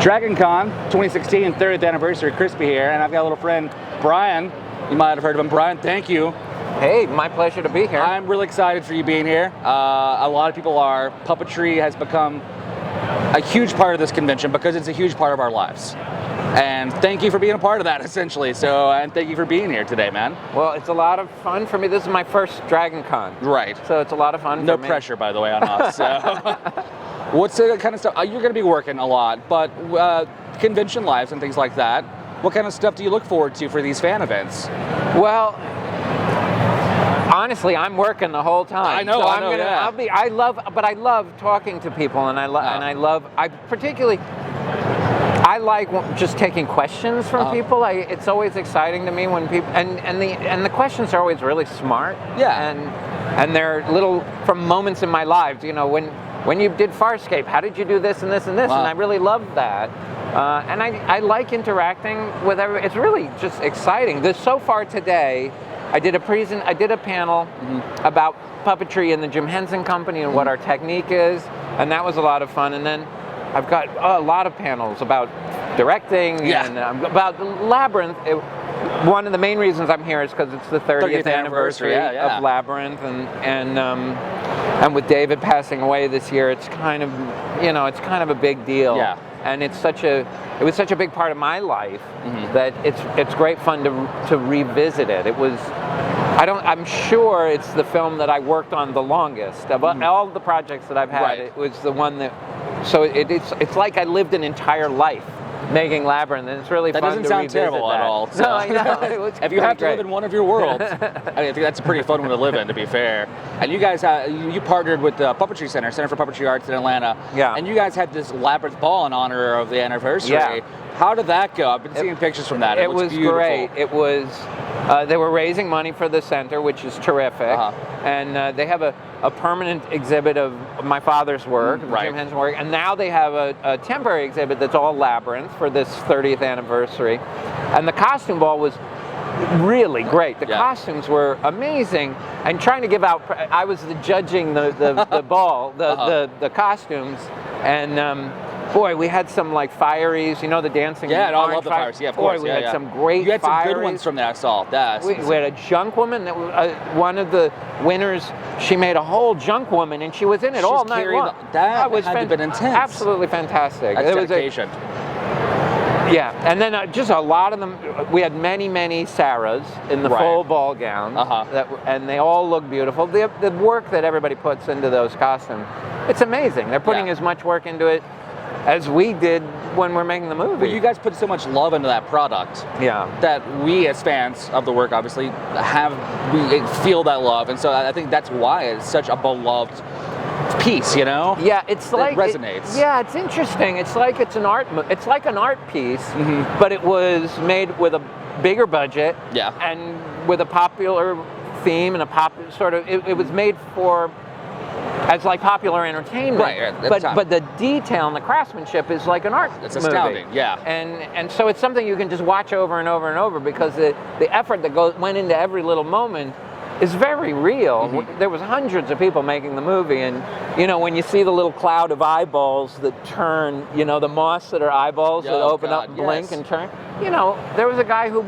Dragon Con 2016 30th anniversary, Crispy here, and I've got a little friend, Brian. You might have heard of him. Brian, thank you. Hey, my pleasure to be here. I'm really excited for you being here. A lot of people are. Puppetry has become a huge part of this convention because it's a huge part of our lives. And thank you for being a part of that, essentially. And thank you for being here today, man. Well, it's a lot of fun for me. This is my first Dragon Con. Right. So it's a lot of fun No for me. pressure, by the way, on us. So. What's the kind of stuff? You're going to be working a lot, but convention lives and things like that. What kind of stuff do you look forward to for these fan events? Well, honestly, I'm working the whole time. I know. So Yeah. I love talking to people, and I like just taking questions from people. It's always exciting to me when people and the questions are always really smart. Yeah. And they're little from moments in my life. You know, when you did Farscape, how did you do this and this and this? Wow. And I really love that. And I like interacting with everyone. It's really just exciting. So far today, I did a panel about puppetry in the Jim Henson Company and what our technique is, and that was a lot of fun. And then I've got a lot of panels about directing and about Labyrinth. One of the main reasons I'm here is because it's the 30th anniversary of Labyrinth, and with David passing away this year, it's kind of a big deal. Yeah. And it was such a big part of my life that it's great fun to revisit it. I'm sure it's the film that I worked on the longest of all the projects that I've had. Right. It was the one that, so it's like I lived an entire life making Labyrinth, and it's really fun to revisit that. That doesn't sound terrible at all. So. No, I know. If you have to live in one of your worlds, I think that's a pretty fun one to live in, to be fair. And you guys, you partnered with the Puppetry Center for Puppetry Arts in Atlanta. Yeah. And you guys had this Labyrinth ball in honor of the anniversary. Yeah. How did that go? I've been seeing pictures from that. It looks was beautiful. Great. It was. They were raising money for the center, which is terrific. And they have a permanent exhibit of my father's work, Jim Henson's work, and now they have a temporary exhibit that's all Labyrinth for this 30th anniversary. And the costume ball was really great. The costumes were amazing. And trying to give out, I was judging the ball, the costumes, and boy, we had some like fireys, you know, the dancing. Yeah, I love the fires. Yeah, of course. We had some great. You had some fireys. good ones from that. I saw that. We had a junk woman. That was, one of the winners. She made a whole junk woman, and she was in it all night long. That was had to have been intense. Absolutely fantastic. That's dedication. Yeah, and then just a lot of them. We had many Sarahs in the full ball gown, and they all look beautiful. The work that everybody puts into those costumes, it's amazing. They're putting as much work into it as we did when we're making the movie. Well, you guys put so much love into that product that we as fans of the work obviously we feel that love, and so I think that's why it's such a beloved piece, you know? Yeah, it resonates. It's interesting. It's like an art piece, but it was made with a bigger budget and with a popular theme and a popular sort of it was made for as like popular entertainment, but the detail and the craftsmanship is like an art movie. It's astounding, and so it's something you can just watch over and over and over because the effort that went into every little moment is very real. There was hundreds of people making the movie, and you know when you see the little cloud of eyeballs that turn, you know the moths that are eyeballs that open up and blink and turn. You know there was a guy who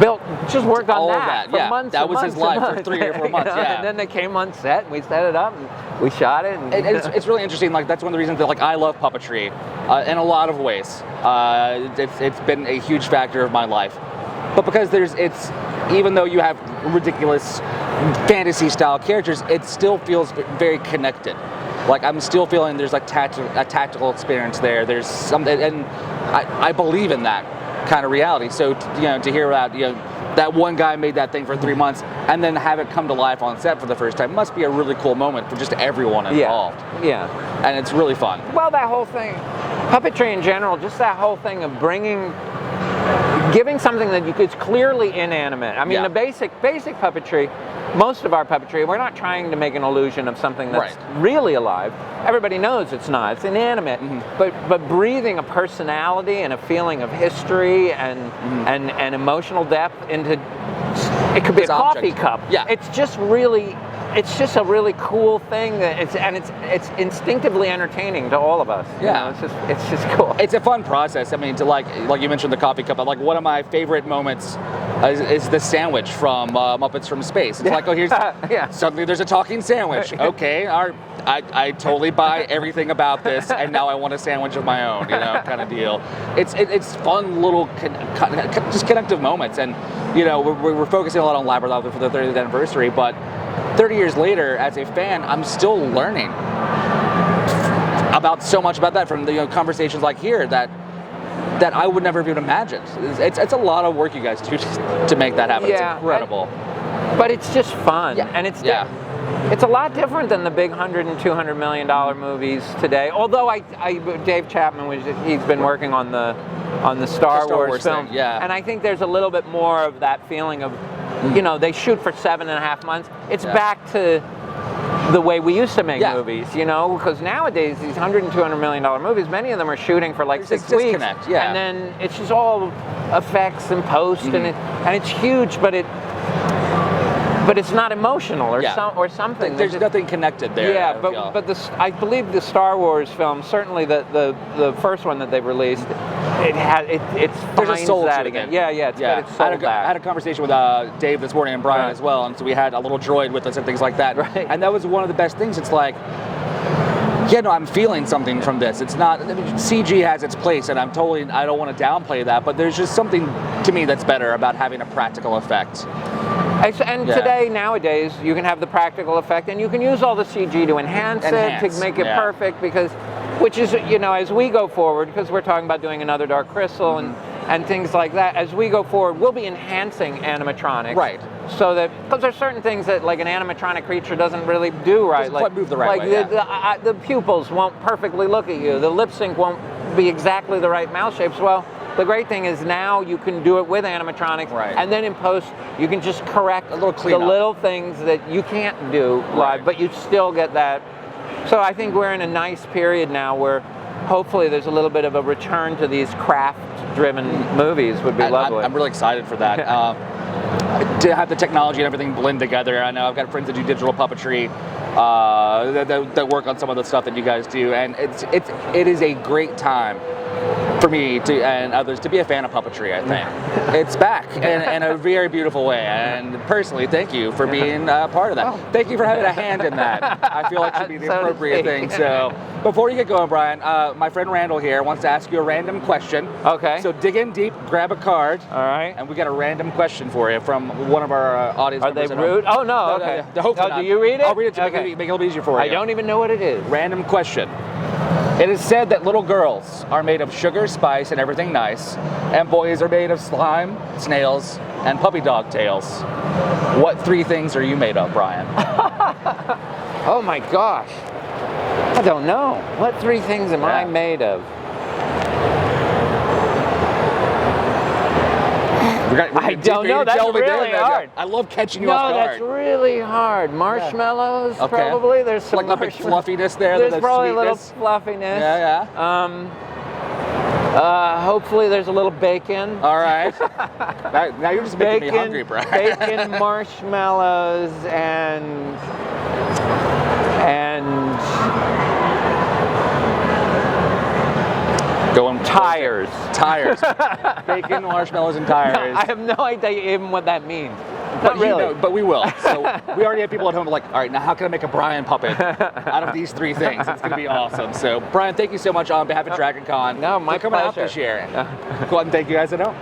worked on that for months. That was his life for 3 or 4 months. And then they came on set and we set it up and we shot it. And it's really interesting. Like that's one of the reasons that I love puppetry in a lot of ways. It's been a huge factor of my life. But because even though you have ridiculous fantasy style characters, it still feels very connected. Like I'm still feeling there's like a tactical experience there. There's something, and I believe in that kind of reality. So to hear that that one guy made that thing for 3 months and then have it come to life on set for the first time must be a really cool moment for just everyone involved. Yeah. And it's really fun. Well, that whole thing, puppetry in general, just that whole thing of giving something that it's clearly inanimate. I mean, the basic puppetry, most of our puppetry, we're not trying to make an illusion of something that's really alive. Everybody knows it's not. It's inanimate. But breathing a personality and a feeling of history and emotional depth into, it could be a coffee cup. Yeah. It's just really it's just a really cool thing. That it's instinctively entertaining to all of us. Yeah. You know, it's just cool. It's a fun process. I mean, to like you mentioned the coffee cup. Like one of my favorite moments is the sandwich from Muppets from Space. It's like, oh, here's suddenly there's a talking sandwich. Okay, I totally buy everything about this, and now I want a sandwich of my own, you know, kind of deal. It's fun little just connective moments, and you know, we're focusing a lot on Labyrinth for the 30th anniversary, but 30 years later, as a fan, I'm still learning about so much about that from the conversations like here that I would never have even imagined. It's a lot of work you guys do to make that happen. Yeah, it's incredible. But it's just fun, and it's a lot different than the big $100 and $200 million movies today. Although Dave Chapman he's been working on the Star Wars film, thing, yeah. And I think there's a little bit more of that feeling of, you know, they shoot for 7.5 months. It's back to the way we used to make movies, you know, because nowadays these $100 and $200 million movies, many of them are shooting for like 6 weeks, and then it's just all effects and post, and it's huge, but it's not emotional or something. There's nothing connected there. Yeah, but I believe the Star Wars film, certainly the first one that they released, it finds a soul that to again. it. Yeah, it's got its soul back. I had a conversation with Dave this morning and Brian as well, and so we had a little droid with us and things like that. Right. And that was one of the best things. It's like, yeah, no, I'm feeling something from this. It's not, I mean, CG has its place, and I don't want to downplay that, but there's just something to me that's better about having a practical effect. And today, nowadays, you can have the practical effect, and you can use all the CG to enhance it, to make it perfect, which is, you know, as we go forward, because we're talking about doing another Dark Crystal and things like that, as we go forward, we'll be enhancing animatronics. Right. So that, because there's certain things that like an animatronic creature doesn't really do right. Doesn't quite move the right way. The pupils won't perfectly look at you. The lip sync won't be exactly the right mouth shapes. Well, the great thing is now you can do it with animatronics, and then in post you can just correct the little things that you can't do live, but you still get that. So I think we're in a nice period now where hopefully there's a little bit of a return to these craft-driven movies would be lovely. I'm really excited for that. To have the technology and everything blend together. I know I've got friends that do digital puppetry that work on some of the stuff that you guys do, and it is a great time for me and others to be a fan of puppetry. I think it's back in a very beautiful way, and personally, thank you for being part of that. Oh. Thank you for having a hand in that. I feel like it should be the appropriate thing. So before you get going, Brian, my friend Randall here wants to ask you a random question. Okay. So dig in deep, grab a card. All right. And we got a random question for you from one of our audience members. Are they rude? Oh no. Okay. No, do you read it? I'll read it to make it a little easier for you. I don't even know what it is. Random question. It is said that little girls are made of sugar, spice, and everything nice, and boys are made of slime, snails, and puppy dog tails. What 3 things are you made of, Brian? Oh my gosh. I don't know. What 3 things am I made of? I don't know. That's really hard. I love catching you off guard. No, that's really hard. Marshmallows, probably. There's some like a big fluffiness there. There's probably a little fluffiness. Yeah. Hopefully there's a little bacon. All right. Now you're just making me hungry, Brian. Bacon, marshmallows, and going tires. Tires. Bacon, marshmallows, and tires. No, I have no idea even what that means. But really. But we will. So we already have people at home like, all right, now how can I make a Brian puppet out of these 3 things? It's going to be awesome. So Brian, thank you so much on behalf of Dragon Con. No, my for coming pleasure. out this year. Go ahead and thank you guys at home.